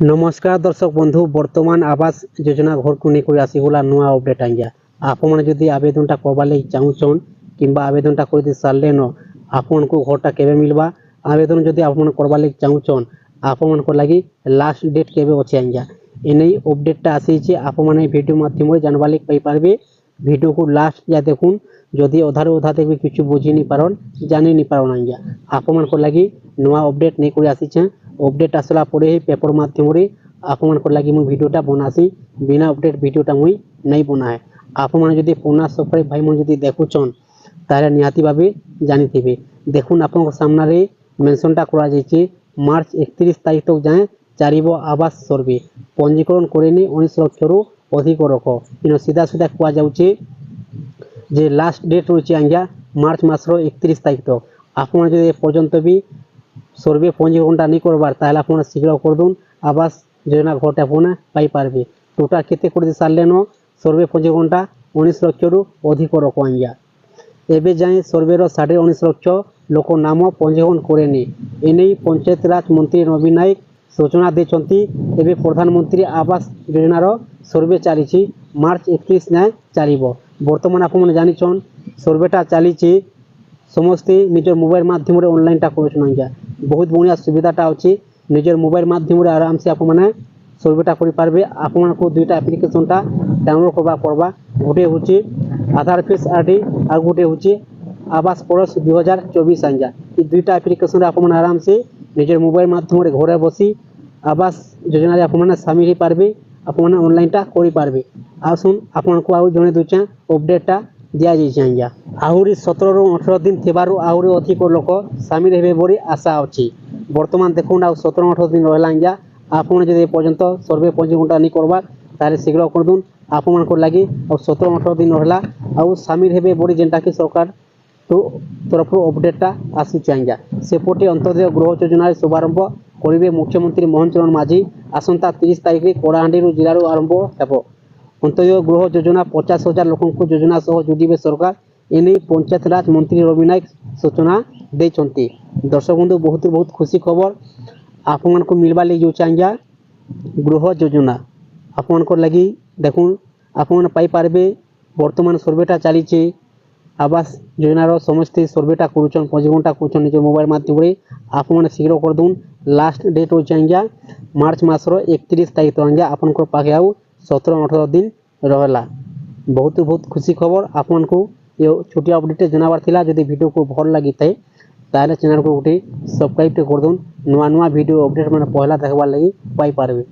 नमस्कार दर्शक बंधु बर्तमान आवास योजना घर को नहीं आसीगला नुआ अपडेट आज्ञा आपण जदि आवेदनटा करवा लगी चाहून कि आवेदनटा कर सारे न आपन को घरटा केवे मिलवा आवेदन जदि आप करवा लगी चाहून आपण लगी लास्ट डेट केवे अच्छे आज्ञा एने अपडेटा आसी आप भिडियो मध्यम जानवा लगी पारे भिडियो को लास्ट या देखून जदि अधार अधा देखिए किसी बुझी नहीं पारन जानी नहीं पारन आज्ञा आपण लगी नुआ अपडेट नहीं कर आसी अपडेट आसला पड़े ही पेपर मध्यम आप लगी मुझे भिडियोटा बनासी बिना अपडेट भिडियोटा मुई नहीं बनाए आप पुना सब्सक्राइब भाई मन जब देखुचन तारे निहाती भावे जानी थे देखुन आप सामने मेंशनटा करा जाइए मार्च 31 तारीख तक जाए चारिब आवास सर्वे पंजीकरण करेनि 19 लाख अधिक रख इन सीधा सीधा कहुचे जे लास्ट डेट रही आज्ञा मार्च मासर 31 तारीख तक आप पर्यंत भी सर्वे पंजीकरणटा नहीं करवार ताहले आपन शीघ्र कर दून आवास योजना घरटा आपन पाई पारबे टोटाल केते कर सारे न सर्वे पंजीकरणटा 19 लाख अधिक रख आज्ञा एबे जाए सर्वेर 19.5 लाख लोक नाम पंजीकरण करेनि एने पंचायत राज मंत्री नवीन नायक सूचना देछंती एबे प्रधानमंत्री आवास योजनार सर्वे चली मार्च 31 जाए चलिब बर्तमान आप जानिछन सर्वेटा चली समस्ते निजर मोबाइल माध्यम ऑनलाइनटा कर बहुत बढ़िया सुविधाटा अच्छी निजर मोबाइल माध्यम आराम से आप सर्वेटा करें आपको दुईटा एप्लिकेशनटा डाउनलोड करवा पड़वा गोटे हूँ आधार फेस आरडी और गोटे हूँ आवास परस 2024 आज्ञा ये दुईटा एप्लिकेशन आप आराम से निजर मोबाइल माध्यम घरे बसी आवास योजना आप सामिल हो पारे आप ऑनलाइनटा करें आसुन आपको आउ जन दूचे अपडेटा दि जाइए आज्ञा आहरी 17 ରୁ 18 दिन थेबारु आहरी अधिक लोक सामिल हेबे बोली आशा अच्छी बर्तमान देखुन आ 17-18 दिन रहा आज्ञा आपन जदि पर्यंत सर्वे पंजीकरणटा नहीं करवा तारे शीघ्र कर दून आपन लगी 17-18 दिन रहा आउ सामिल हेबे बोली जेनटा कि सरकार तो तरफ अपडेटा आसूची आज्ञा सेपटे अंत्योदय गृह योजना शुभारंभ करेंगे मुख्यमंत्री मोहन चरण माझी आसंता 30 तारीख में कलाहांडी जिलू आरंभ हो अंत्योदय गृह योजना 50,000 लोक योजना सह जोड़े सरकार एने पंचायत राज मंत्री रवि नायक सूचना देते दर्शक बंधु बहुत बहुत खुशी खबर आपण को मिलवा लगी जो आज्ञा गृह योजना आपण लगी देखुन आपण पारे बर्तमान सर्वेटा चली आवास योजनार समस्ते सर्वेटा करुचन पंजीकरणटा करुचन निज मोबाइल माध्यम आप शीघ्र कर दून लास्ट डेट हो आज्ञा मार्च मासर 31 तारीख तक आज्ञा आपण पाखे आउ 17-18 दिन रहा बहुत बहुत खुशी खबर आपन को ये छोटी अपडेट जनाबार थिला जदि वीडियो को भल लगी थाए ताले चैनल को गोटे सब्सक्राइब कर दून नुआ नुआ वीडियो अपडेट मैंने पहला देखबार लगी पाई पारबे।